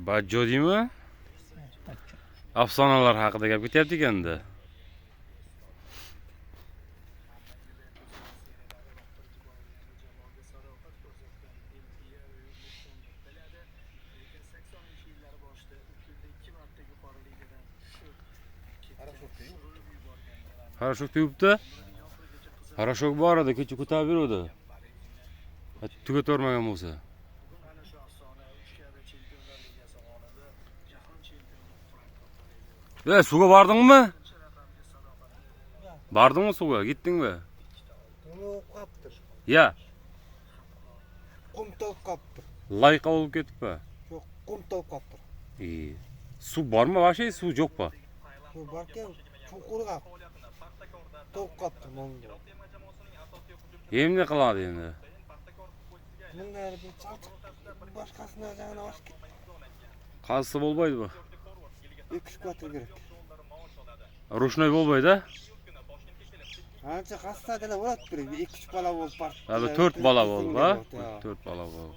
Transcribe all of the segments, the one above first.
Bajjo deymi? Afsonalar haqida gap ketyapti ekanda. Хорошо tuyibdi. Хорошо bor edi, kecha ko'tarib berdi. Tugatormagan bo'lsa. Suvga bordingmi? Bordingmi suvga? Gitdingmi? Qaptir. Ya, Qum to'lib qaptir. layqa bo'lib ketibmi? Yo'q, qum to'lib qaptir. Suv bormi? Vashi suv yo'qmi? Suv borkan, chuqurga to'lib qaptir menga. Endi qiladi endi. Bunlar bir chalchiq boshqasini jag'ini oshib ketdi. Qazisi bo'lmaydi bu. 2 kvatr kerak. Rushnoy bo'lmaydi. Ancha qassadala bo'ladi kerak. 2 bola bo'lib part. Hali 4 bola bo'ldi, ha? 4 bola bo'ldi.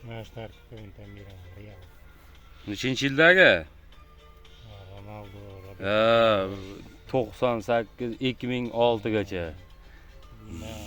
Maçlar Inter Milan, Real. Nechinchi yildagi? Ronaldo, 98 2006 gacha. Neymar,